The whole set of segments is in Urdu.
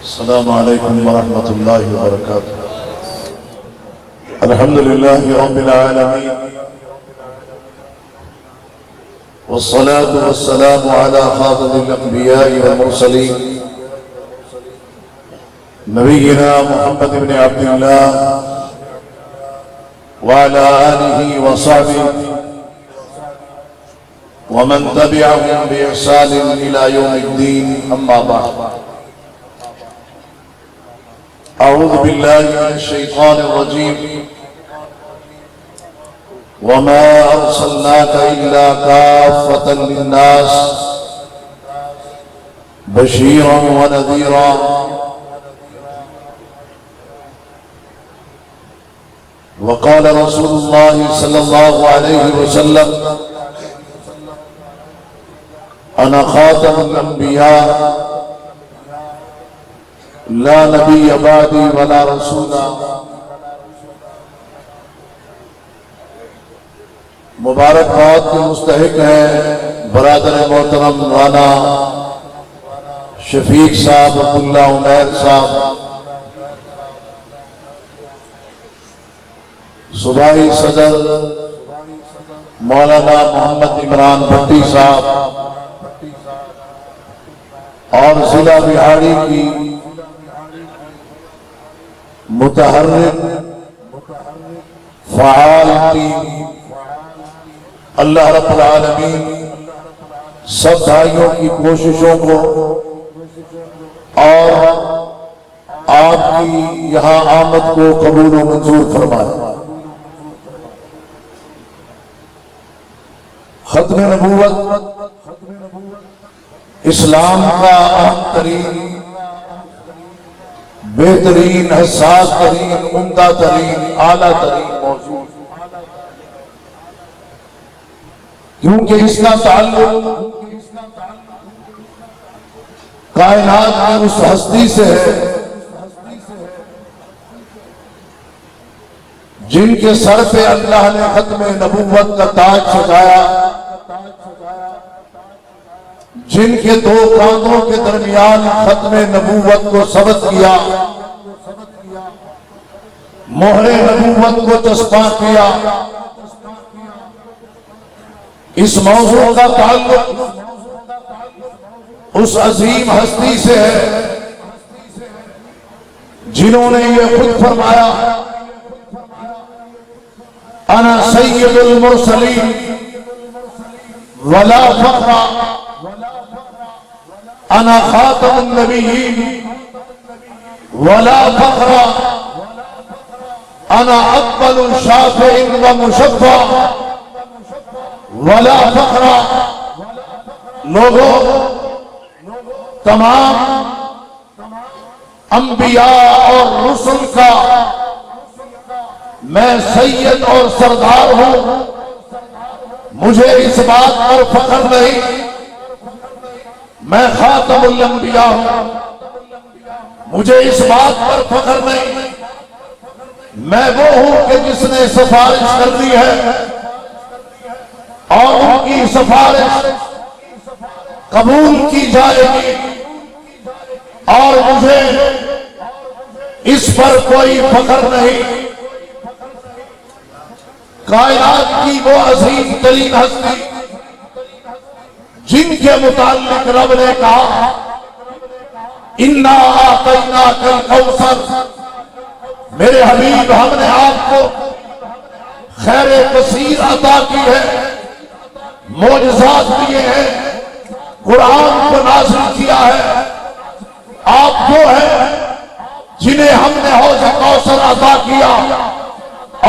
السلام عليكم ورحمة الله وبركاته. الحمد لله رب العالمين، والصلاة والسلام على خاتم الأنبياء والمرسلين نبينا محمد بن عبد الله وعلى آله وصحبه ومن تبعهم بإحسان إلى يوم الدين. أما بعد، أعوذ بالله من الشيطان الرجيم. وما أرسلناك إلا كافة للناس بشيرا ونذيرا. وقال رسول الله صلى الله عليه وسلم: أنا خاتم الأنبياء لا نبی بعدی ولا رسولا. مبارکباد کے مستحق ہیں برادر محترم رانا شفیق صاحب عبداللہ عمیر صاحب، صوبائی صدر مولانا محمد عمران بھٹی صاحب، اور ضلع بہاڑی کی متحرک فعال ٹیم. اللہ رب العالمین سب بھائیوں کی کوششوں کو اور آپ کی یہاں آمد کو قبول و منظور فرمائے. ختم نبوت اسلام کا اہم ترین، بہترین، حساس ترین، عمدہ ترین، اعلیٰ ترین موضوع، کیونکہ اس کا تعلق کائنات کی اس ہستی سے ہے جن کے سر پہ اللہ نے ختم نبوت کا تاج سجایا، جن کے دو کاندھوں کے درمیان ختم نبوت کو ثبت کیا، مہر نبوت کو چسپاں کیا. اس موضوع کا تعلق اس عظیم ہستی سے ہے جنہوں نے یہ خود فرمایا: انا سید المرسلین ولا فخر، انا خاتم النبیین ولا فخر، انا اقبل شافع و مشفع ولا فخر. لوگوں، تمام انبیاء اور رسل کا میں سید اور سردار ہوں. مجھے اس بات پر فخر نہیں، میں خاتم الانبیاء ہوں. مجھے اس بات پر فخر نہیں، میں وہ ہوں کہ جس نے سفارش کر دی ہے اور ان کی سفارش قبول کی جائے گی، اور مجھے اس پر کوئی فخر نہیں. کائنات کی وہ عظیم ترین ہستی جن کے متعلق رب نے کہا: اِنَّا أَعْطَيْنَاكَ الْكَوْثَرَ. میرے حبیب، ہم نے آپ کو خیر کثیر عطا کی ہے، معجزات دیے ہیں، قرآن کو نازل کیا ہے. آپ وہ ہیں جنہیں ہم نے حوض کوثر عطا کیا،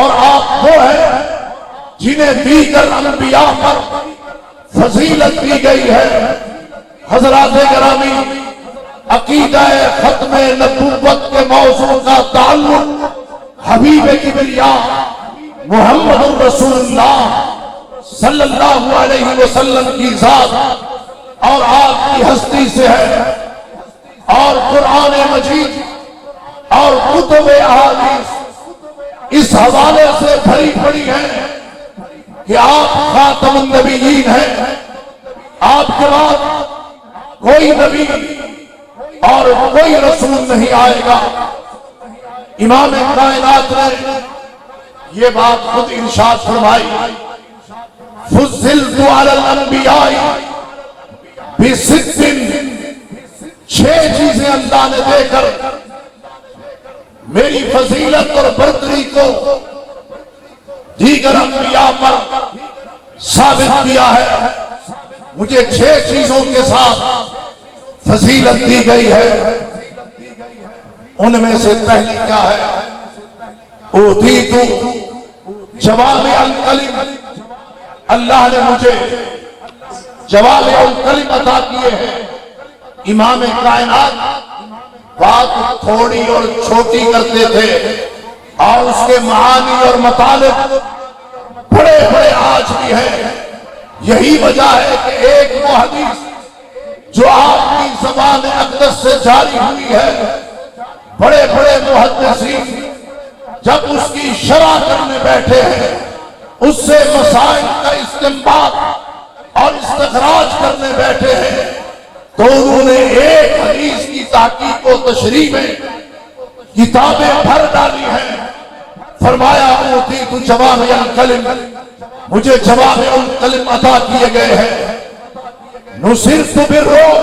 اور آپ وہ ہیں جنہیں دیگر انبیاء پر فضیلت دی گئی ہے. حضرات گرامی، عقیدہ ختم نبوت کے موضوع کا تعلق حبیب کبریاء محمد رسول اللہ صلی اللہ علیہ وسلم کی ذات اور آپ کی ہستی سے ہے، اور قرآن مجید اور کتب احادیث اس حوالے سے بھری پڑی ہیں کہ آپ خاتم النبیین ہیں. آپ کے بعد کوئی نبی اور کوئی رسول نہیں آئے گا۔ امام کائنات نے یہ بات خود ارشاد فرمائی، فضلت علی الانبیاء بست، 6 چیزیں اللہ نے دے کر میری فضیلت اور برتری کو دیگر انبیاء پر ثابت کیا ہے۔ مجھے 6 چیزوں کے ساتھ فضیلت دی گئی ہے، ان میں سے پہلی کیا ہے؟ اوتیت جوامع الکلم، اللہ نے مجھے جوامع الکلم عطا کیے ہیں۔ امام کائنات بات تھوڑی اور چھوٹی کرتے تھے اور اس کے معانی اور مطالب بڑے بڑے آج بھی ہیں۔ یہی وجہ ہے کہ ایک وہ حدیث جو آپ کی زبان اقدس سے جاری ہوئی ہے، بڑے بڑے محدثین جب اس کی شرح کرنے بیٹھے ہیں، اس سے مسائل کا استنباط اور استخراج کرنے بیٹھے ہیں، تو انہوں نے ایک حدیث کی تحقیق و تشریح میں کتابیں بھر ڈالی ہیں۔ فرمایا اوتیت جوامع الکلم، مجھے جوامع الکلم عطا کیے گئے ہیں۔ نصرت بالرعب،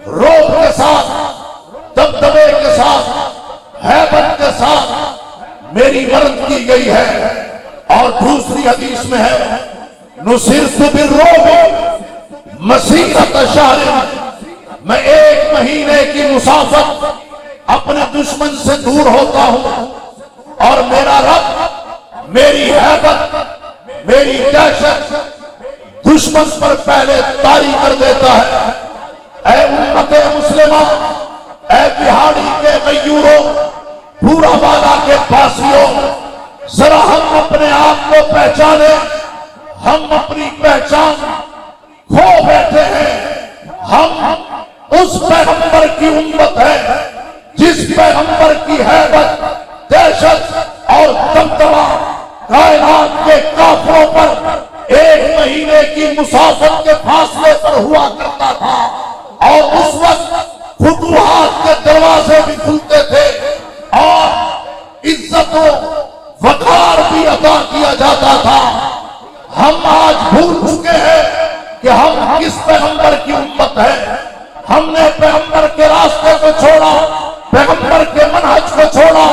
رعب کے ساتھ، دبدبے کے ساتھ، ہیبت کے ساتھ میری مدد کی گئی ہے۔ اور دوسری حدیث میں ہے نصرت بالرعب مسیرۃ شہر، میں 1 مہینے کی مسافت اپنے دشمن سے دور ہوتا ہوں اور میرا رب میری ہیبت، میری دہشت دشمن پر پہلے طاری کر دیتا ہے۔ اے امت مسلمہ، اے بہاڑی کے غیوروں، پورا بالا کے پاسیوں، ذرا ہم اپنے آپ کو پہچانے۔ ہم اپنی پہچان کھو بیٹھے ہیں۔ ہم اس پیغمبر کی امت ہے جس پیغمبر کی ہیبت، دہشت اور دبدبہ کائنات کے کافروں پر 1 مہینے کی مسافت کے فاصلے پر ہوا کرتا تھا، اور اس وقت فتوحات کے دروازے بھی کھلتے تھے اور عزت و وقار بھی عطا کیا جاتا تھا۔ ہم آج بھول چکے ہیں کہ ہم کس پیغمبر کی امت ہے۔ ہم نے پیغمبر کے راستے کو چھوڑا، پیغمبر کے منہج کو چھوڑا،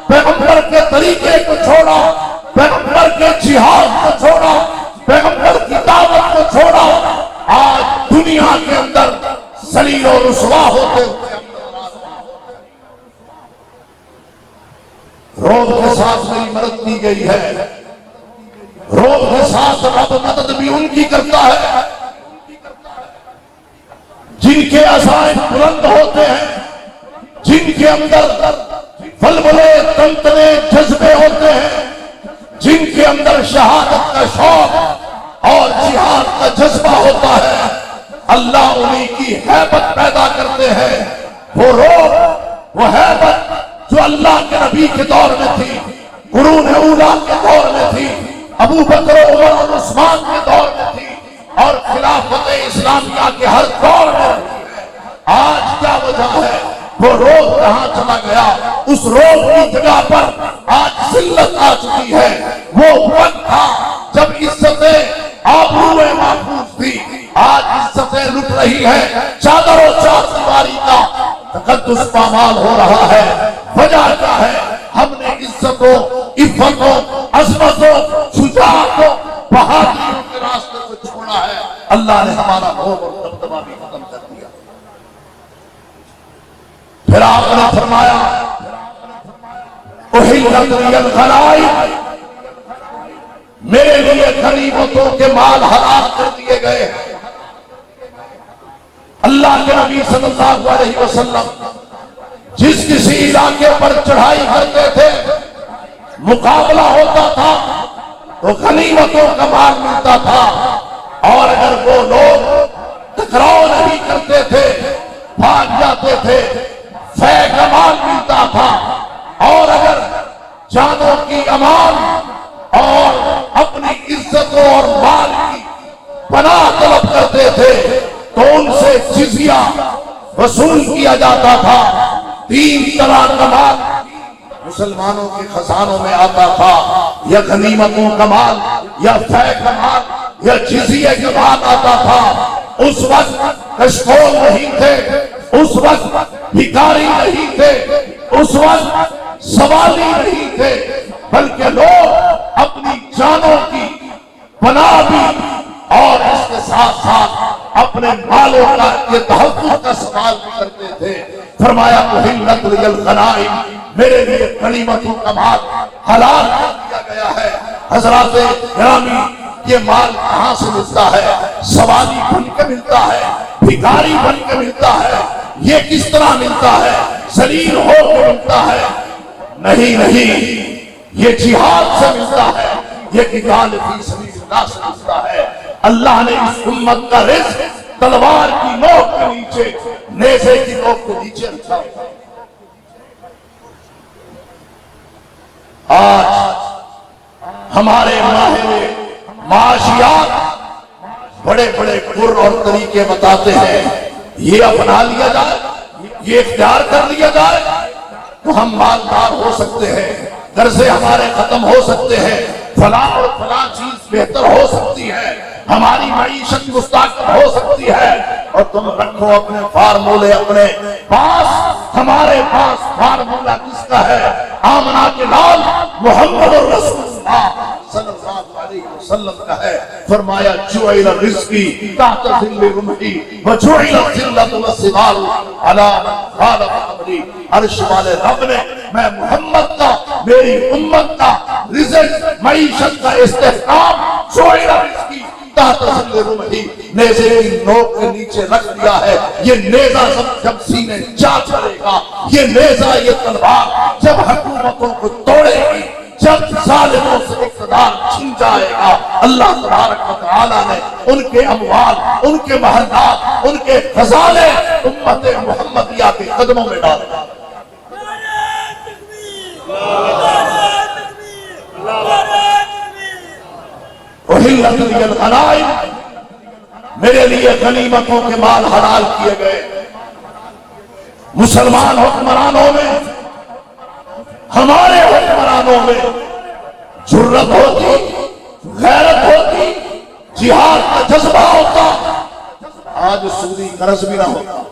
پیغمبر کے طریقے کو چھوڑا، پیغمبر کے جہاد کو چھوڑا، پیغمبر کی دعوت کو چھوڑا۔ آج دنیا کے اندر ذلیل و رسوا ہوتے ہوئے رعب کے ساتھ میری مدد کی گئی ہے۔ رعب کے ساتھ رب مدد بھی ان کی کرتا ہے جن کے عزائم بلند ہوتے ہیں، جن کے اندر ولولے تنتنے جذبے ہوتے ہیں، جن کے اندر شہادت کا شوق اور جہاد کا جذبہ ہوتا ہے۔ اللہ انہی کی ہیبت پیدا کرتے ہیں۔ وہ رعب، وہ ہیبت جو اللہ کے نبی کے دور میں تھی، قرون اولیٰ کے دور میں تھی، ابو بکر عمر اور عثمان کے دور میں تھی، اور خلافت اسلامیہ کے ہر دور میں رہی ہے۔ آج کیا وجہ ہے؟ وہ رعب کہاں چلا گیا؟ اس رعب کی جگہ پر آج ذلت آ چکی ہے۔ وہ وقت تھا جب عزتیں آبروئے محفوظ تھی، آج عزتیں لٹ رہی ہیں۔ چادر و چار دیواری کا تقدس پامال ہو رہا ہے۔ وجہ کیا ہے؟ ہم نے عزتوں، عفتوں، عظمتوں، شجاعتوں، بہادریوں کے راستے کو چھوڑا ہے۔ اللہ نے ہمارا رعب اور دبدبہ بھی ختم کر دیا۔ پھر آپ نے فرمایا احلت لی الغنائم، میرے لیے غنیمتوں کے مال حلال کر دیے گئے۔ اللہ کے نبی صلی اللہ علیہ وسلم جس کسی علاقے پر چڑھائی کرتے تھے، مقابلہ ہوتا تھا تو غنیمتوں کا مال ملتا تھا، اور اگر وہ لوگ ٹکراؤ نہیں کرتے تھے، بھاگ جاتے تھے، فے کا مال ملتا تھا۔ اور اگر جانوں کی امان اور اپنی عزتوں اور مال کی پناہ طلب کرتے تھے تو ان سے جزیہ وصول کیا جاتا تھا، 3 طرح کا مال مسلمانوں کے خزانوں میں آتا تھا، یا غنیمتوں کا مال، یا فے کا مال، یا جزیے کا مال آتا تھا۔ اس وقت کشکول نہیں تھے، اس وقت بھکاری نہیں تھے، اس وقت سوالی نہیں تھے، بلکہ لوگ اپنی جانوں کی پناہ بھی اور اس کے ساتھ ساتھ اپنے مالوں کا یہ تحفظ کا سوال بھی کرتے تھے۔ فرمایا احلت لی الغنائم، میرے لیے غنیمتوں کا مال حلال کر دیا گیا ہے۔ حضرات گرامی، یہ مال کہاں سے ملتا ہے؟ سوالی بن کے ملتا ہے، بھکاری بن کے ملتا ہے، یہ کس طرح ملتا ہے؟ ذلیل ہو کے ملتا ہے؟ نہیں، یہ جہاد سے ملتا ہے، یہ قتال فی سبیل اللہ سے ملتا ہے۔ اللہ نے اس امت کا رزق تلوار کی نوک کے نیچے، نیزے کی نوک کے نیچے رکھا۔ آج ہمارے ماہر معاشیات بڑے بڑے گر اور طریقے بتاتے ہیں، یہ اپنا لیا جائے، یہ اختیار کر لیا جائے تو ہم مالدار ہو سکتے ہیں، قرضے ہمارے ختم ہو سکتے ہیں، فلاں اور فلاں چیز بہتر ہو سکتی ہے، ہماری معیشت مستحکم ہو سکتی ہے۔ اور تم رکھو اپنے فارمولے اپنے پاس۔ ہمارے پاس فارمولہ کس کا ہے؟ آمنہ کے لال محمد رسول اللہ صلی اللہ علیہ وسلم کا ہے۔ فرمایا جعل رزقی تحت ظل رمحی وجعلت الذلۃ والصغار علی من خالف امری۔ عرش والے رب نے میں محمد کا، میری امت کا رزق، معیشت کا استحکام جعل رزقی تحت ظل رمحی، نیزے کی نوک کے نیچے رکھ دیا ہے۔ یہ نیزہ جب سینے جا چلے گا، یہ نیزہ، یہ تلوار جب حکومتوں کو توڑے گی، جب ظالموں سے اقتدار چھن جائے گا، اللہ تبارک و تعالیٰ نے ان کے اموال، ان کے محلات، ان کے خزانے امت محمدیہ کے قدموں میں ڈالے گا۔ احلت لی الغنائم، میرے لیے غنیمتوں کے مال حلال کیے گئے۔ مسلمان حکمرانوں میں، ہمارے حکمرانوں میں جرت ہوتی، غیرت ہوتی، جہاد کا جذبہ ہوتا، آج سودی قرض بھی نہ ہوتا۔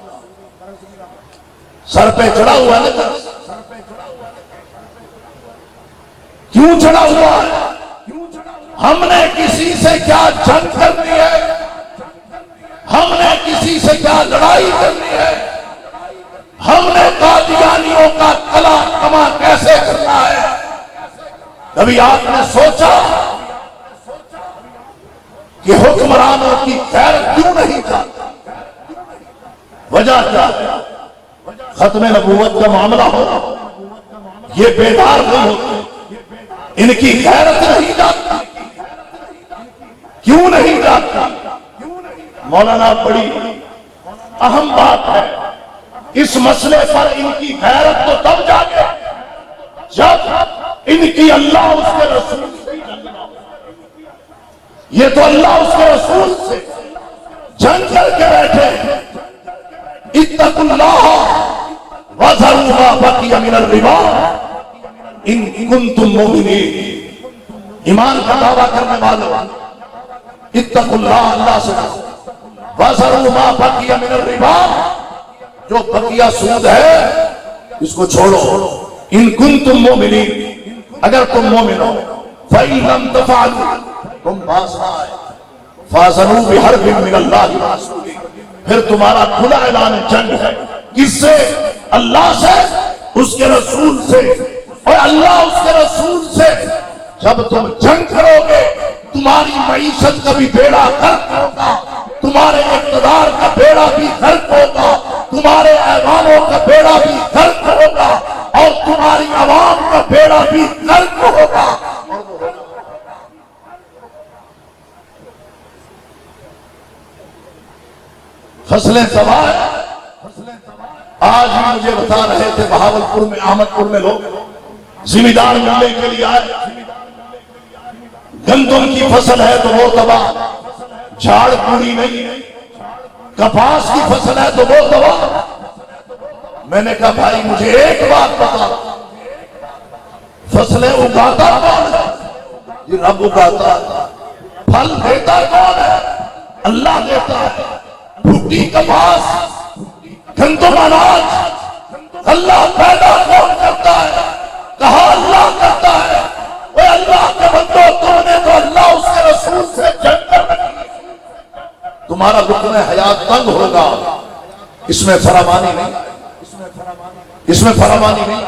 سر پہ چڑھا ہوا ہے نا، کیوں چڑھا ہوا ہے؟ ہم نے کسی سے کیا جنگ کرنی ہے؟ ہم نے کسی سے کیا لڑائی کرنی ہے؟ ہم نے قادیانیوں کا کلا کما کیسے کرنا ہے؟ کبھی آپ نے سوچا کہ حکمرانوں کی خیر کیوں نہیں چاہتا؟ وجہ کیا ہے؟ ختم نبوت کا معاملہ ہو، یہ بیدار نہیں ہوتے، ان کی غیرت نہیں جاتی۔ کیوں نہیں جاتی؟ مولانا بڑی اہم بات ہے، اس مسئلے پر ان کی غیرت تو تب جاگے جب ان کی اللہ اس کے رسول سے جنگ نہ ہو۔ یہ تو اللہ اس کے رسول سے جنگ کر کے بیٹھے۔ اتقوا اللہ وذروا ما بقی من الربا ان کنتم مؤمنین۔ ایمان کا دعویٰ کرنے والوں، اتقوا اللہ، اللہ سے ڈرو، وذروا ما بقی من الربا، جو بقیہ سود ہے اس کو چھوڑو، ان کنتم مؤمنین، اگر تم مومن ہو، فَإِن لَمْ تَفْعَلُوا، تم باز نہ آئے، فَأَذَنُوا بِحَرْبٍ مِّنَ اللَّهِ وَرَسُولِهِ، پھر تمہارا کھلا اعلان جنگ ہے۔ کس سے؟ اللہ سے، اس کے رسول سے، اور اللہ اس کے رسول سے۔ جب تم جنگ کرو گے تمہاری معیشت کا بھی بیڑا غرق ہوگا، تمہارے اقتدار کا بیڑا بھی غرق ہوگا، تمہارے ایوانوں کا بیڑا بھی غرق ہوگا، اور تمہاری عوام کا بیڑا بھی غرق ہوگا۔ فصلیں تباہ ہیں۔ آج ہی مجھے بتا رہے تھے بہاولپور میں، احمدپور میں لوگ زمیندار ملنے کے لیے آئے، گندم کی فصل ہے تو وہ تباہ، جھاڑ پوری نہیں، کپاس کی فصل ہے تو وہ تباہ، میں نے کہا بھائی مجھے ایک بات بتا، فصلیں اگاتا کون ہے؟ یہ رب اگاتا ہے۔ پھل دیتا کون ہے؟ اللہ دیتا ہے۔ بھٹی کپاس گندم اناج اللہ پیدا کون کرتا ہے؟ کہا اللہ کرتا ہے۔ وہ اللہ کے بندو تم نے تو اللہ اس کے رسول سے جنگ کر رکھی، تمہارا لقمہ حیات تنگ ہوگا۔ اس میں فراوانی نہیں، اس میں فراوانی نہیں۔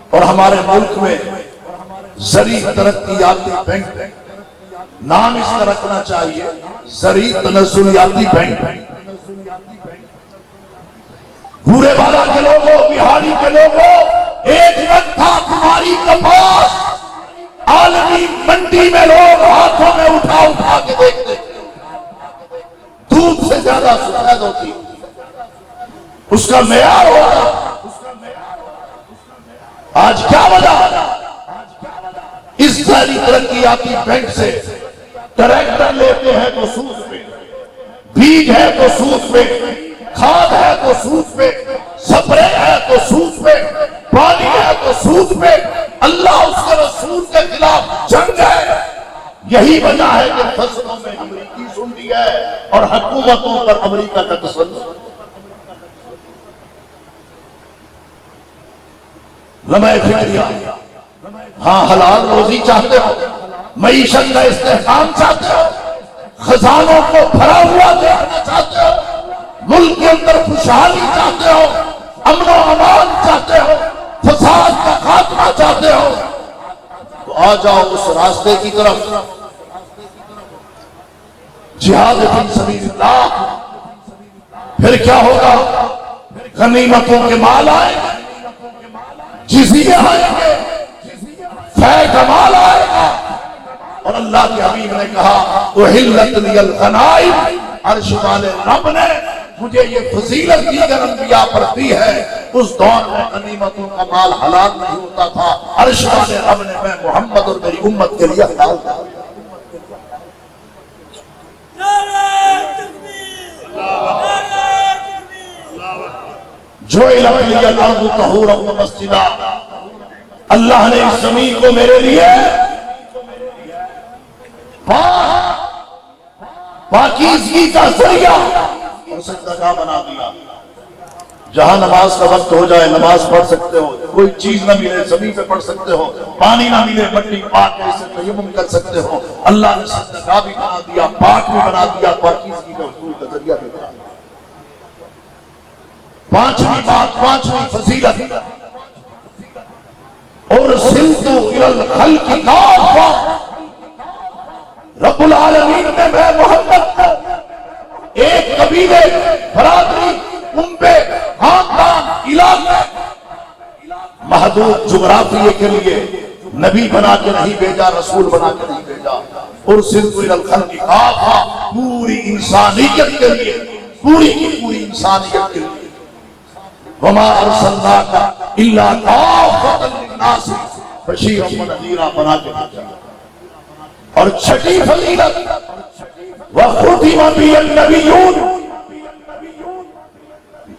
اور ہمارے ملک میں زرعی ترقیاتی بینک، نام اس کا رکھنا چاہیے زرعی تنزلیاتی بینک۔ بورے والا کے لوگوں، بہاری کے لوگوں، ایک وقت تھا تمہاری کپاس عالمی منڈی میں لوگ ہاتھوں میں اٹھا اٹھا کے دیکھتے، دودھ سے زیادہ سفید ہوتی، اس کا معیار ہوتا۔ آج کیا وجہ؟ اس ساری ترقیاتی بینک سے ٹریکٹر لیتے ہیں تو سود پہ، بیج ہے تو سود پہ، کھاد ہے تو سود پہ، سپرے ہے تو سود پہ، پانی ہے تو سود پہ۔ اللہ اس کے رسول کے خلاف جنگ ہے۔ یہی وجہ ہے کہ فصلوں میں امریکی سنڈی ہے اور حکومتوں پر امریکہ کا تسلط۔ لمحہ فکریہ، ہاں حلال روزی چاہتے ہو، معیشت کا استحکام چاہتے ہو، خزانوں کو بھرا ہوا دیکھنا چاہتے ہو، ملک کے اندر خوشحالی چاہتے ہو، امن و امان چاہتے ہو، فساد کا خاتمہ چاہتے ہو، تو آ جاؤ اس راستے کی طرف۔ جہاد فی سبیل اللہ۔ پھر کیا ہوگا؟ غنیمتوں کے مال آئیں گے، جزیے آئیں گے، فے کا مال آئے گا۔ اور اللہ کے حبیب نے کہا احلت لی الغنائم، عرش والے رب نے مجھے یہ فضیلت دیگر انبیاء پر دی ہے۔ اس دور میں غنیمتوں کا مال حلال نہیں ہوتا تھا، عرش والے رب نے میں محمد اور میری امت کے لیے حلال تھا۔ جو الہی الارض طہورا ومسجدا، اللہ نے اس زمین کو میرے لیے پاکیزگی کا ذریعہ اور سجدہ بنا دیا۔ جہاں نماز کا وقت ہو جائے نماز پڑھ سکتے ہو، کوئی چیز نہ ملے زمین پہ پڑھ سکتے ہو، پانی نہ ملے مٹی پاک کے سے تیمم کر سکتے ہو۔ اللہ نے سجدہ بھی بنا دیا، پاک بھی بنا دیا، پاکیزگی کا حصول کا ذریعہ بھی بنا دیا۔ پانچویں بات، پانچویں فضیلت، ارسلت الی الخلق کافہ، رب العالمین نے میں محمد کو ایک قبیلے، برادری، کنبے، خاندان، علاقے، محدود جغرافیے کے لیے نبی بنا کے نہیں بھیجا، رسول بنا کے نہیں بھیجا۔ ارسلت الی الخلق کافہ، پوری انسانیت کے لیے، پوری کی پوری انسانیت کے لیے۔ وما ارسلناک الا کافۃ للناس بشیرا ونذیرا، بنا کے بھیجا۔ اور چھٹی فضیلت، وختم بی النبیون،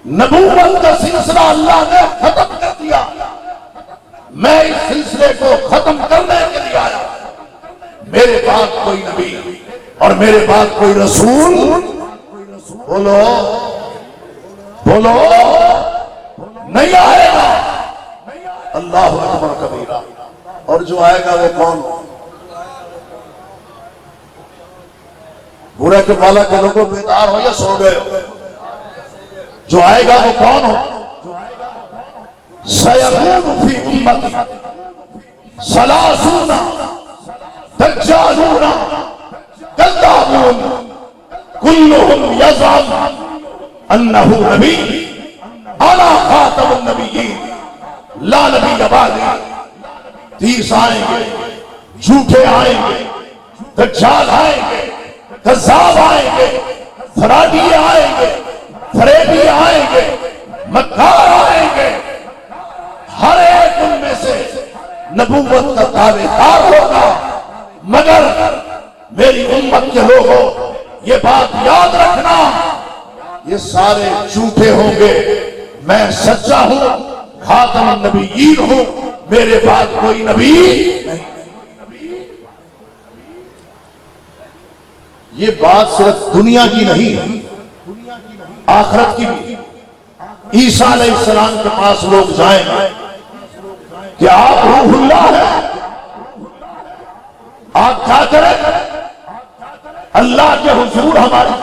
نبوت کا سلسلہ اللہ نے ختم کر دیا۔ میں اس سلسلے کو ختم کرنے کے لیے آیا۔ میرے بعد کوئی نبی اور میرے بعد کوئی رسول، بولو بولو، نہیں آئے گا۔ اللہ اکبر کبیرہ۔ اور جو آئے گا وہ کون؟ بورے کے بالا کے لوگوں بیدار ہو یا سو گئے ہو؟ جو آئے گا وہ کون ہو؟ سیکون فی امتی ثلاثون دجالون کذابون کلہم یزعم انہ نبی انا خاتم النبیین لا نبی بعدی۔ 30 آئیں گے، جھوٹے آئیں گے، دجال آئیں گے، کذاب آئیں گے، فراڈی آئیں گے، فریبی آئیں گے، مکار آئیں گے۔ ہر ایک ان میں سے نبوت کا دعوے دار ہوگا، مگر میری امت کے لوگوں یہ بات یاد رکھنا، یہ سارے جھوٹے ہوں گے، میں سچا ہوں، خاتم النبیین ہوں، میرے بعد کوئی نبی نہیں۔ یہ بات صرف دنیا کی نہیں، آخرت کی بھی۔ عیسیٰ علیہ السلام کے پاس لوگ جائیں کہ آپ روح اللہ ہے، آپ کیا کریں؟ اللہ کے حضور ہماری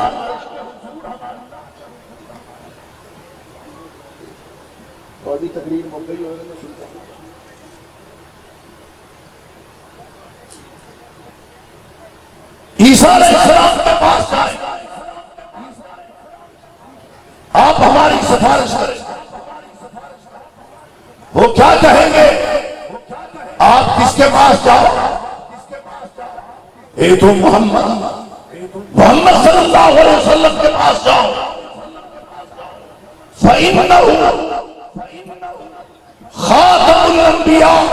تقریر ہو گئی۔ عیسیٰ علیہ السلام کے پاس جائیں، آپ ہماری سفارش کریں۔ وہ کیا کہیں گے؟ آپ کس کے پاس جاؤ؟ اے تو محمد صلی اللہ علیہ وسلم کے پاس جاؤ۔ فَإِنَّهُ خاتم الانبیاء۔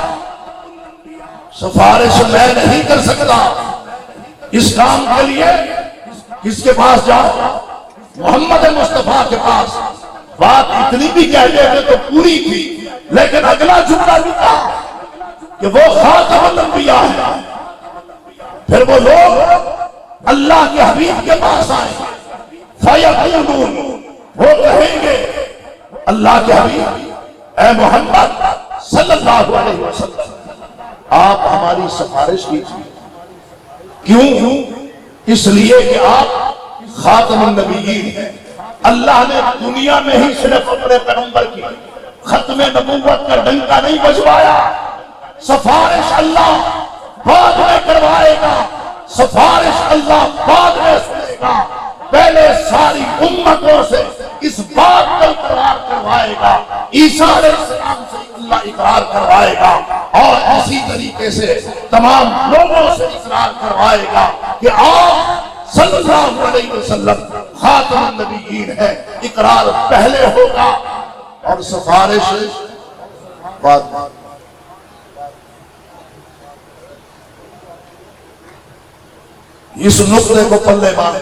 سفارش میں نہیں کر سکتا، اس کام کے لیے کس کے پاس جاؤ؟ محمد مصطفیٰ کے پاس۔ بات اتنی بھی کہہ دیتے تو پوری تھی، لیکن اگلا جملہ بھی تھا کہ وہ خاتم الانبیاء ہے۔ پھر وہ لوگ اللہ کے حبیب کے پاس آئیں، فَيَقُولُونَ، وہ کہیں گے اللہ کے حبیب اے محمد صلی اللہ علیہ وسلم آپ ہماری سفارش کیجیے۔ کیوں؟ اس لیے کہ آپ خاتم النبیین ہیں۔ اللہ نے دنیا میں ہی صرف اپنے پیغمبر کی ختم نبوت کا ڈنکا نہیں بجوایا، سفارش اللہ بعد میں کروائے گا، سفارش اللہ بعد میں سنے گا۔ پہلے ساری امتوں سے اس بات کا اقرار کروائے گا، عیسیٰ علیہ السلام سے اللہ اقرار کروائے گا، اور اسی طریقے سے تمام لوگوں سے اقرار کروائے گا کہ آپ صلی اللہ علیہ وسلم خاتم النبیین ہے۔ اقرار پہلے ہوگا اور سفارش بعد میں۔ اس نقطے کو پلے باندھ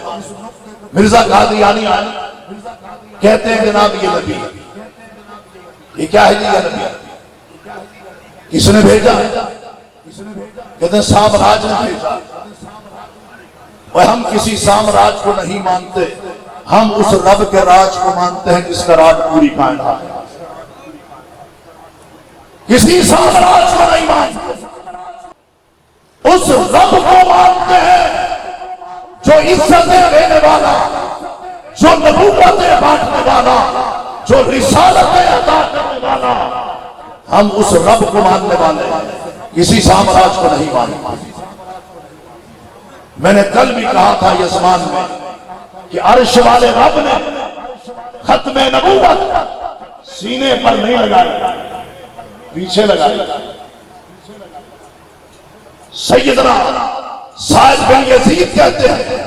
مرزا قادیانی آئے، کہتے ہیں جناب یہ نبی، یہ کیا ہے جی یہ نبی؟ کس نے بھیجا؟ کہتے ہیں سامراج نے بھیجا۔ اور ہم کسی سامراج کو نہیں مانتے، ہم اس رب کے راج کو مانتے ہیں جس کا راج پوری کائنات ہے۔ کسی سامراج کو نہیں مانتے، اس رب کو مانتے ہیں جو عزتیں دینے والا، جو نبوتیں بانٹنے والا، جو رسالتیں عطا کرنے والا۔ ہم اس رب کو ماننے والے، کسی سامراج کو نہیں مانتے۔ میں نے کل بھی کہا تھا یزمان میں کہ عرش والے رب نے ختم نبوت سینے پر نہیں لگائی، پیچھے لگائی۔ سیدنا سعد بن یزید کہتے ہیں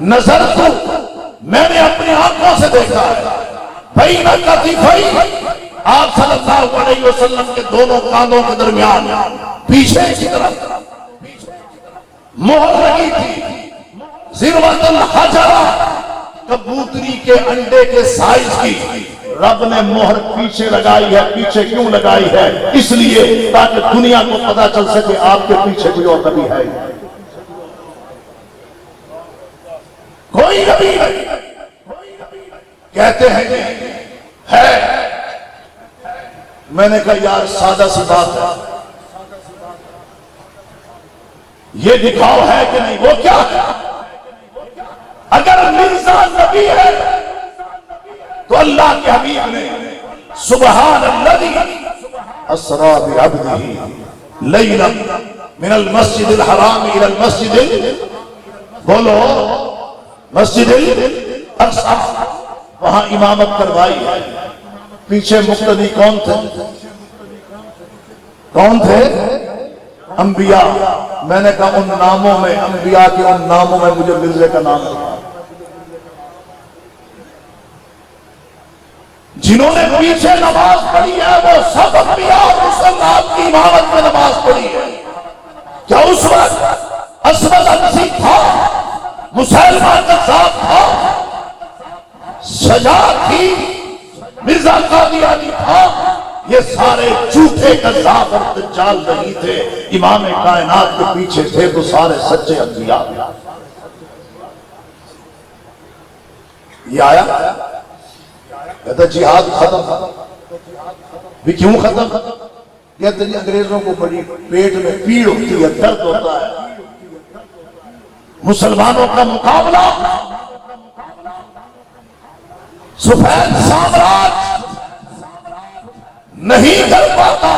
نظر تو میں نے اپنی آنکھوں سے دیکھا ہے، بین کتفی، آپ صلی اللہ علیہ وسلم کے دونوں کاندھوں کے درمیان پیچھے کی طرف مہر لگی تھی، ذروۃ الحجرہ، کبوتری کے انڈے کے سائز کی۔ رب نے مہر پیچھے لگائی ہے۔ پیچھے کیوں لگائی ہے؟ اس لیے تاکہ دنیا کو پتا چل سکے آپ کے پیچھے کوئی اور نبی ہے، کوئی نبی نہیں۔ کہتے ہیں ہے، میں نے کہا یار سادہ سی بات ہے، یہ دکھاؤ ہے کہ نہیں؟ وہ کیا ہے؟ اگر مرزا نبی ہے تو اللہ کے حبیب نے سبحان الذی اسری بعبدہ لیلا من المسجد الحرام الى المسجد، بولو مسجد الاقصی، وہاں امامت کروائی ہے۔ پیچھے مقتدی کون تھے؟ کون تھے؟ انبیاء۔ میں نے کہا ان ناموں میں، انبیاء کے ان ناموں میں مجھے مرزے کا نام دکھا جنہوں نے پیچھے نماز پڑھی ہے، وہ سب انبیاء اور رسول کی امامت میں نماز پڑھی ہے۔ کیا اس وقت اسود عنسی تھا، مسلمان کذاب تھا، سجا تھی، مرزا قادیانی تھا، یہ سارے جھوٹے کذاب اور دجال نہیں تھے، امام کائنات کے پیچھے تھے تو سارے سچے انبیاء۔ یہ آیا کہتا جہاد ختم، بھی کیوں ختم؟ کہتے ہیں انگریزوں کو بڑی پیٹ میں پیڑ ہوتی ہے، درد ہوتا ہے، مسلمانوں کا مقابلہ سفید سامراج نہیں کر پاتا۔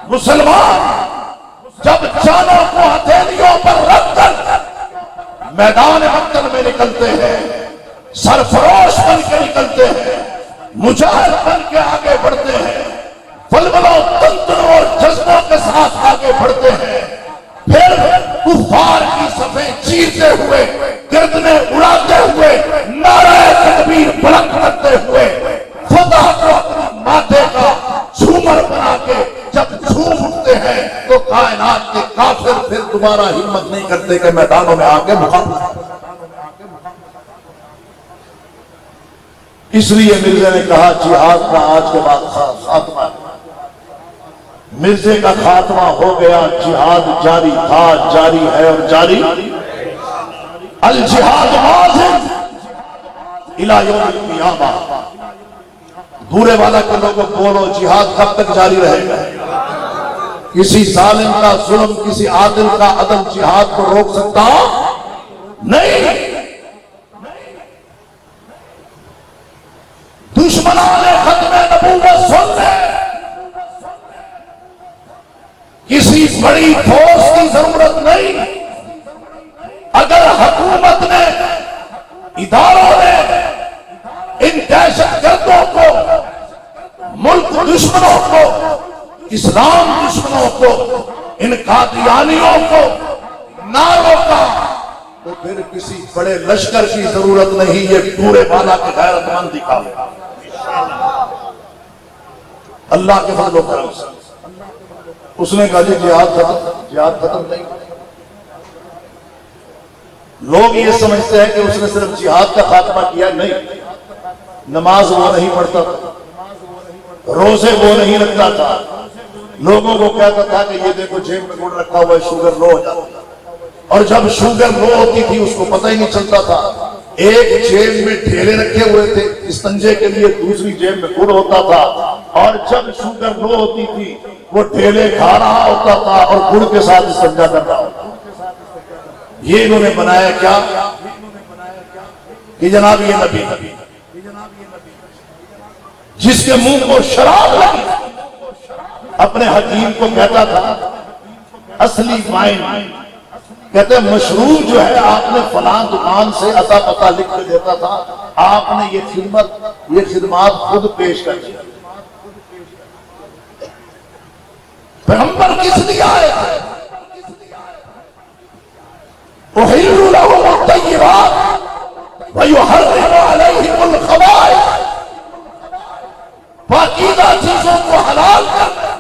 مسلمان جب جانوں کو ہتھیلیوں پر رکھ کر میدان مقتل میں نکلتے ہیں، سرفروش بن کے نکلتے ہیں، مجاہد بن کے آگے بڑھتے ہیں، بلبلوں تنتروں اور جذبوں کے ساتھ آگے بڑھتے ہیں، پھر کفار کی صفیں چیرتے ہوئے، گردنیں اڑاتے ہوئے، نعرہ تکبیر بلند کرتے ہوئے، فتح کو اپنے ماتھے کا جھومر بنا کے جب جھوم اٹھتے ہیں تو کائنات کے کافر پھر دوبارہ ہمت نہیں کرتے کہ میدانوں میں آ کے مقابلہ۔ اس لیے مرزا نے کہا جہاد کا آج کے بعد خاتمہ ہے۔ مرزے کا خاتمہ ہو گیا، جہاد جاری تھا، جاری ہے اور جاری۔ الجہاد واجب الی یوم القیامہ۔ بورے والا کے لوگوں بولو جہاد کب تک جاری رہے گا؟ کسی ظالم کا ظلم، کسی عادل کا عدل جہاد کو روک سکتا نہیں۔ دشمنان ختم نبوت سن لے، کسی بڑی فورس کی ضرورت نہیں۔ اگر حکومت نے، اداروں نے ان دہشت گردوں کو، ملک دشمنوں کو، اسلام دشمنوں کو، ان قادیانیوں کو نہ روکا تو پھر کسی بڑے لشکر کی ضرورت نہیں۔ یہ پورے بالا کے غیرت مند دکھاوے اللہ کے فضل و کرم سے۔ اس نے کہا جی جہاد ختم نہیں۔ لوگ یہ سمجھتے ہیں کہ اس نے صرف جہاد کا خاتمہ کیا، نہیں۔ نماز وہ نہیں پڑھتا تھا، روزے وہ نہیں رکھتا تھا، لوگوں کو کہتا تھا کہ یہ دیکھو جیب میں گڑ رکھا ہوا ہے، شوگر لو ہو جاتا تھا، اور جب شوگر لو ہوتی تھی اس کو پتہ ہی نہیں چلتا تھا۔ ایک جیب میں ڈھیلے رکھے ہوئے تھے استنجے کے لیے، دوسری جیب میں گڑ ہوتا تھا، اور جب شوگر لو ہوتی تھی وہ ڈھیلے کھا رہا ہوتا تھا اور گڑ کے ساتھ استنجا کر رہا ہوتا تھا۔ یہ انہوں نے بنایا کیا کہ جناب یہ نبی جس کے منہ کو شراب لگی اپنے حکیم کو کہتا تھا اصلی وائن، کہتے ہیں مشروب جو ہے آپ نے فلاں دکان سے اتا پتا لکھ کے دیتا تھا، آپ نے یہ خدمات خود پیش کر دی۔ پیغمبر کس لیے آئے تھے؟ احل لهم الطیبات ویحرم علیہم الخبائث، پاکیزہ چیزوں کو حلال کرنے،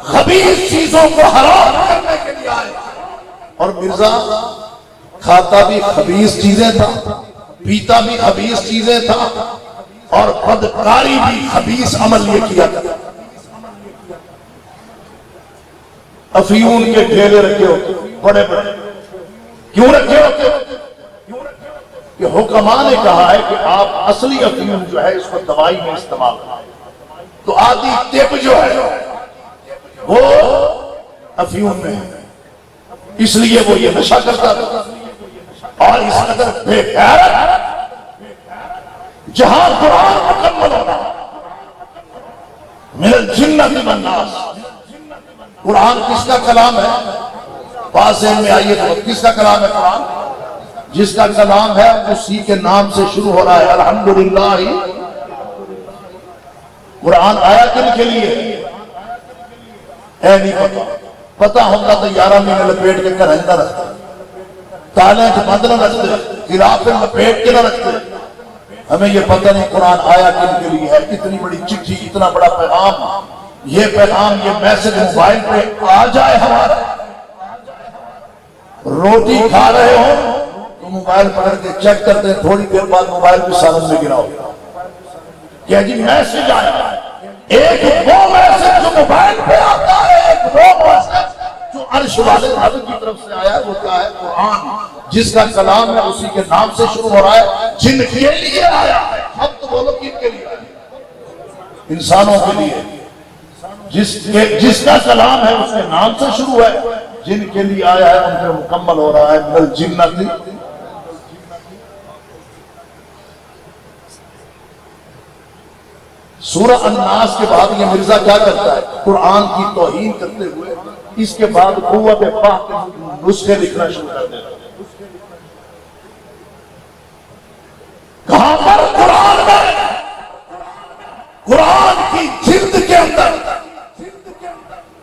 خبیث چیزوں کو حرام کرنے کے لیے آئے۔ اور مرزا کھاتا بھی خبیث چیزیں تھا، پیتا بھی خبیث چیزیں تھا، اور بدکاری بھی خبیث عمل یہ کیا کرتا۔ افیون کے ڈھیلے رکھے ہوتے بڑے بڑے، کیوں رکھے ہوتے؟ کہ حکماء نے کہا ہے کہ آپ اصلی افیون جو ہے اس کو دوائی میں استعمال کریں، تو آدھی ٹپ جو ہے وہ افیون میں ہے، اس لیے وہ یہ نشہ کرتا تھا۔ اور اس قدر بے غیرت، جہاں قرآن مکمل ہونا من الجنۃ والناس، قرآن کس کا کلام ہے؟ بات ذہن میں آئیے تو کس کا کلام ہے قرآن؟ جس کا کلام ہے اسی کے نام سے شروع ہو رہا ہے الحمدللہ۔ قرآن آیا کن کے لیے ہے نہیں پتا، پتا ہوگا تو 11 مہینے لپیٹ کے گھر رکھتے، تالے بند نہ رکھتے، غلافے لپیٹ کے نہ رکھتے۔ ہمیں یہ پتہ نہیں قرآن آیا کن کے لیے ہے۔ اتنی بڑی چٹھی، اتنا بڑا پیغام، یہ پیغام، یہ میسج موبائل پہ آ جائے ہمارا۔ روٹی کھا رہے ہو تو موبائل پکڑ کے چیک کرتے ہیں، تھوڑی دیر بعد موبائل بھی سالن میں گرا ہو، کہ جی میسج آیا، ایک وہ میسج جو موبائل پہ آتا ہے، ایک وہ میسج جو عرش والے رب کی طرف سے آیا ہے، وہ کیا ہے؟ قرآن، جس کا کلام ہے اسی کے نام سے شروع ہو رہا ہے، جن کے لیے آیا ہے۔ اب تو بولو کن کے لیے آیا ہے؟ انسانوں کے لیے۔ جس کا کلام ہے اس کے نام سے شروع ہے، جن کے لیے آیا ہے ان پہ مکمل ہو رہا ہے، من الجنۃ۔ سورہ الناس کے بعد یہ مرزا کیا کرتا ہے؟ قرآن کی توہین کرتے ہوئے اس کے بعد قوت فہم کے نسخے لکھنا شروع کر دیتا ہے۔ کہاں پر؟ قرآن میں، قرآن کی جلد کے اندر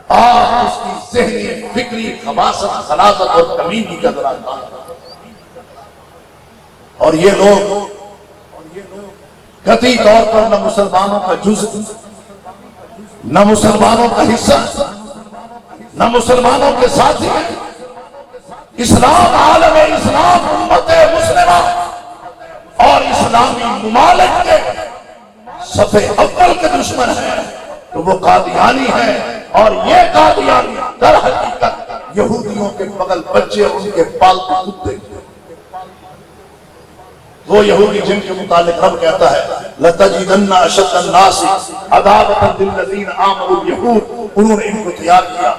اس کی ذہنی فکری خباثت، خلاصت اور کمینی کا دراصل، اور یہ لوگ قطعی طور پر نہ مسلمانوں کا جزء، نہ مسلمانوں کا حصہ، نہ مسلمانوں کے ساتھی، اسلام، عالم اسلام، امت مسلمہ اور اسلامی ممالک کے صفحے اول کے دشمن ہیں، تو وہ قادیانی ہیں۔ اور یہ قادیانی در حقیقت یہودیوں کے بغل بچے اور ان کے پالتو کتے، وہ یہودی جن کے متعلق رب کہتا ہے لَتَجِدَنَّ أَشَدَّ النَّاسِ عَدَاوَةً لِلَّذِينَ آمَنُوا الْيَهُودَ، انہوں نے ان کو تیار کیا۔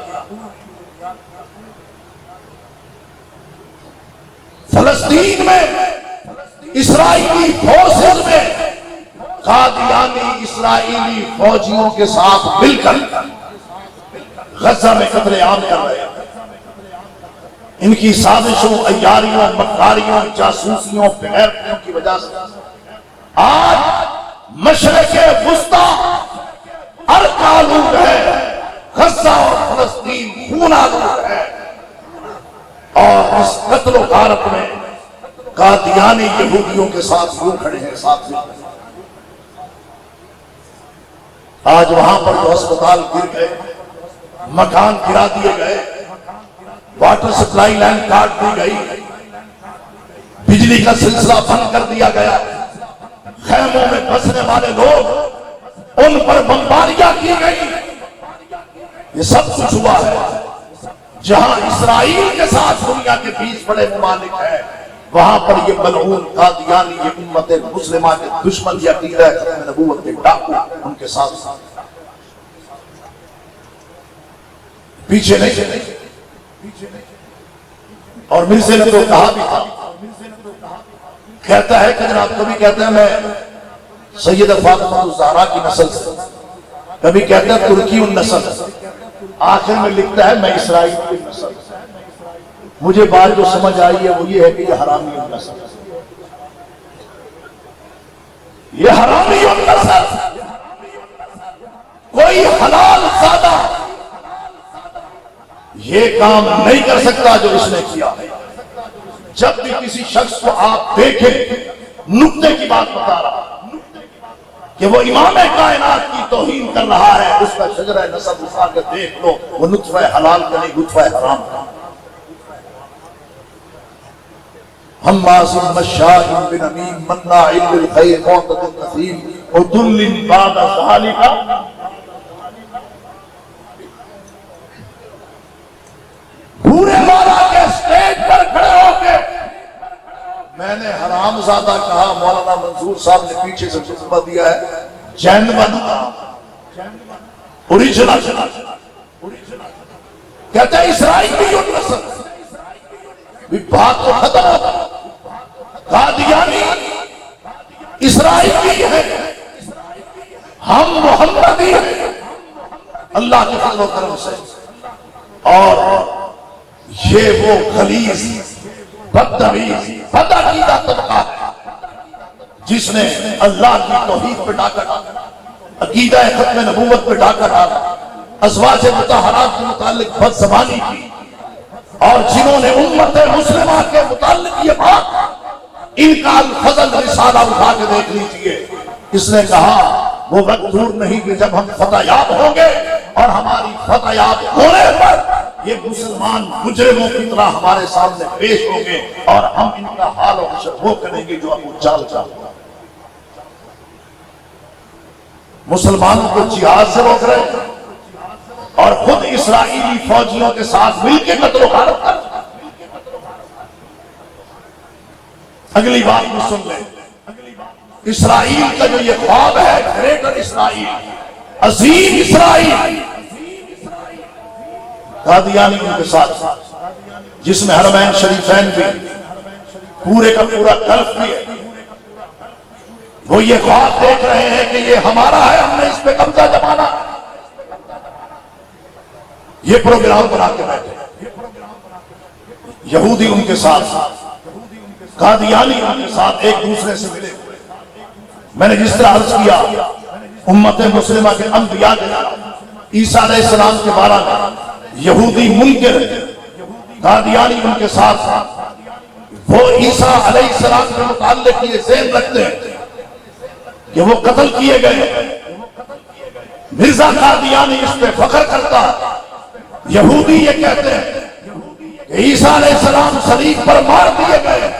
فلسطین میں اسرائیلی فورسز میں قادیانی اسرائیلی فوجیوں کے ساتھ مل کر غزہ میں قتل عام کر رہے ہیں۔ ان کی سازشوں، عیاریوں، مکاریوں، جاسوسیوں، بغیرتیوں کی وجہ سے آج مشرق وسطی عرق آلود ہے، غزہ اور فلسطین خون آلود ہے، اور اس قتل و غارت میں قادیانی یہودیوں کے ساتھ یوں کھڑے ہیں، ساتھ میں۔ آج وہاں پر جو اسپتال گر گئے، مکان گرا دیے گئے، واٹر سپلائی لائن کاٹ دی گئی، بجلی کا سلسلہ بند کر دیا گیا، خیموں میں بسنے والے لوگ ان پر بمباریاں کی گئی، یہ سب کچھ ہوا ہے جہاں اسرائیل کے ساتھ دنیا کے 20 بڑے ممالک ہیں، وہاں پر یہ ملعون قادیانی، یہ امت مسلمہ کے دشمن، یہ عقیدہ ختم نبوت کے ڈاکو ان کے ساتھ پیچھے نہیں۔ اور مرزا نے تو کہا بھی تھا، کہتا ہے کہ جناب، کبھی کہتے ہیں میں سیدہ فاطمہ الزہرا کی نسل سے، کبھی کہتا ہے ترکی النسل، آخر میں لکھتا ہے میں اسرائیل کی نسل۔ مجھے بات جو سمجھ آئی ہے وہ یہ ہے کہ یہ حرامی النسل، یہ حرامی النسل، کوئی حلال زادہ یہ کام نہیں کر سکتا جو اس نے کیا ہے۔ جب بھی کسی شخص کو آپ دیکھیں، نکتے کی بات بتا رہا کہ وہ امام کائنات کی توہین کر رہا ہے، اس کا شجرہ نسب اٹھا کے دیکھ لو، وہ نطفہ حلال کا نہیں، نطفہ حرام کا۔ حماز مشاء بنمیم مناع للخیر معتد اثیم عتل بعد ذلک۔ پورے مالا کے سٹیج پر کھڑے ہو کے میں نے حرام زادہ کہا، مولانا منصور صاحب نے پیچھے سے خطبہ دیا ہے، جینون اوریجنل، کہتے ہیں اسرائیلی نسل، بھی بات تو ختم ہوتا، قادیانی اسرائیلی ہے، ہم محمدی ہیں اللہ کے فضل و کرم سے۔ اور یہ وہ غلیظ، بدتمیز، بدعقیدہ طبقہ ہے جس نے اللہ کی توحید پہ ڈاکہ ڈالا، عقیدہ ختم نبوت پہ ڈاکہ ڈالا، ازواج مطہرات کے متعلق بد زبانی کی، اور جنہوں نے امت مسلمہ کے متعلق یہ بات، ان کا الفضل رسالہ اٹھا کے دیکھ لیجئے، اس نے کہا وہ وقت دور نہیں کہ جب ہم فتح یاب ہوں گے، اور ہماری فتح یاب ہونے پر یہ مسلمان مجرموں کی طرح ہمارے سامنے پیش ہوں گے، اور ہم ان کا حال و حشر وہ کریں گے جو ابو جہل کا۔ مسلمانوں کو جہاد سے روک رہے ہیں اور خود اسرائیلی فوجیوں کے ساتھ مل کے قتل و غارت کر رہے ہیں۔ اگلی بات بھی سن لیں، اسرائیل کا جو یہ خواب ہے، گریٹر اسرائیل، عظیم اسرائیل، قادیانیوں کے ساتھ جس میں حرمین شریفین بھی، پورے کا پورا گلف بھی ہے، وہ یہ خواب دیکھ رہے ہیں کہ یہ ہمارا ہے، ہم نے اس پہ قبضہ جمانا۔ یہ پروگرام بنا کے بیٹھے، یہودی ان کے ساتھ، قادیانی ان کے ساتھ ایک دوسرے سے ملے۔ میں نے جس طرح عرض کیا امت مسلمہ کے انبیاء کے عیسیٰ علیہ السلام کے بارے میں یہودی منکر، قادیانی ان کے ساتھ، وہ عیسیٰ علیہ السلام کے متعلق یہ ذہن رکھتے ہیں کہ وہ قتل کیے گئے۔ مرزا قادیانی اس پہ فخر کرتا ہے، یہودی یہ کہتے ہیں کہ عیسیٰ علیہ السلام صلیب پر مار دیے گئے۔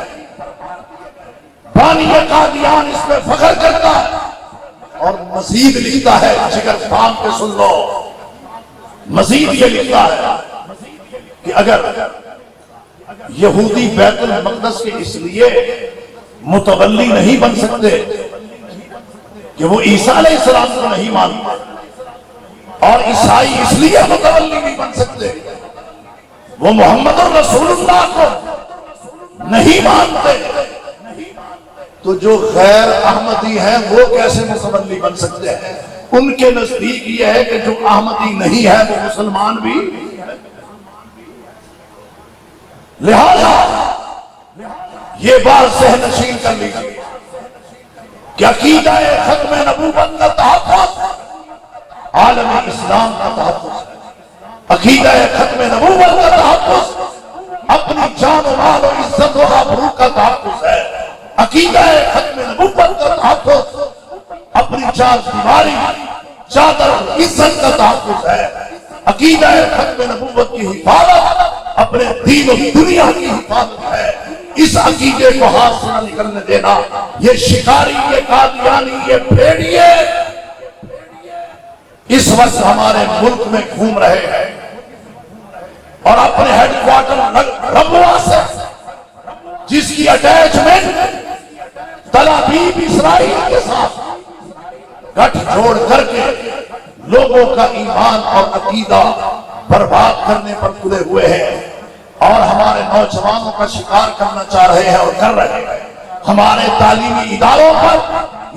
بانی قادیان اس پہ فخر کرتا ہے اور مزید لکھتا ہے، جگر تھام کے سن لو، مزید یہ لکھتا ہے کہ اگر یہودی بیت المقدس کے اس لیے متولی نہیں بن سکتے کہ وہ عیسیٰ علیہ السلام کو نہیں مانتے، اور عیسائی اس لیے متولی نہیں بن سکتے وہ محمد رسول اللہ کو نہیں مانتے، تو جو غیر احمدی ہیں وہ کیسے متولی بن سکتے ہیں؟ ان کے نزدیک یہ ہے کہ جو احمدی نہیں ہے وہ مسلمان بھی، لہذا یہ بات ذہن نشین کر لیجیے کہ عقیدہ ختم نبوت کا تحفظ عالم اسلام کا تحفظ ہے، عقیدہ ختم نبوت کا تحفظ اپنی جان و مال و عزت و آبرو کا تحفظ ہے، عقیدہ ختم نبوت کا تحفظ اپنی چار دیواری، چادر عزت کا تحفظ ہے، عقیدہ ختم نبوت کی حفاظت اپنے دین و دنیا کی حفاظت ہے۔ اس عقیدے کو ہاتھ سے نہ نکلنے دینا۔ یہ شکاری، یہ قادیانی، یہ بھیڑیے اس وقت ہمارے ملک میں گھوم رہے ہیں اور اپنے ہیڈ کوارٹر ربوہ سے، جس کی اٹیچمنٹ تل ابیب اسرائیل کے ساتھ گٹھ جوڑ کر کے لوگوں کا ایمان اور عقیدہ برباد کرنے پر تلے ہوئے ہیں اور ہمارے نوجوانوں کا شکار کرنا چاہ رہے ہیں اور کر رہے ہیں۔ ہمارے تعلیمی اداروں پر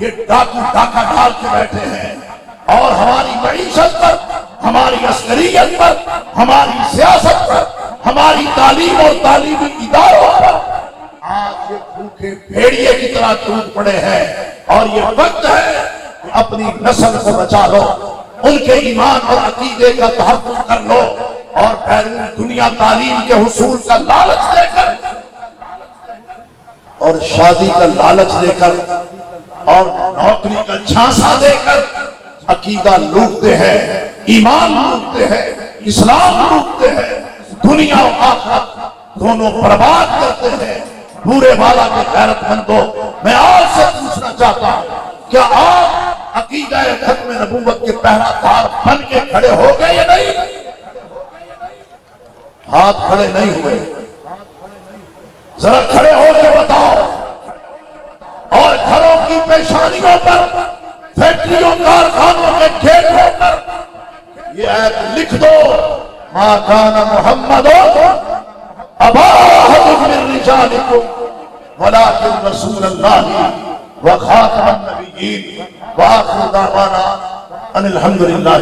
یہ ڈاکو ڈاکہ ڈال کے بیٹھے ہیں اور ہماری معیشت پر، ہماری عسکریت پر، ہماری سیاست پر، ہماری تعلیم اور تعلیمی اداروں پر آج یہ بھوکے بھیڑیے کی طرح ٹوٹ پڑے ہیں، اور یہ وقت ہے کہ اپنی نسل کو بچا لو، ان کے ایمان اور عقیدے کا تحفظ کر لو، اور بیرون دنیا تعلیم کے حصول کا لالچ دے کر اور شادی کا لالچ دے کر اور نوکری کا جھانسا دے کر عقیدہ لوٹتے ہیں، ایمان لوٹتے ہیں، اسلام لوٹتے ہیں، دنیا و آخرت دونوں برباد کرتے ہیں۔ پورے والا کے غیرت مندوں، میں آپ سے پوچھنا چاہتا ہوں، کیا آپ عقیدہ ختم نبوت کے پہرا دار بن کے کھڑے ہو گئے یا نہیں؟ ہاتھ کھڑے نہیں ہوئے، ذرا کھڑے ہو کے بتاؤ، اور گھروں کی پیشانیوں پر، فیکٹریوں کارخانوں کے کھیتوں پر یہ آیت لکھ دو، ما کان محمد ابا احد من رجالکم ولکن رسول اللہ وخاتم النبیین وآخر دعوانا ان الحمدللہ۔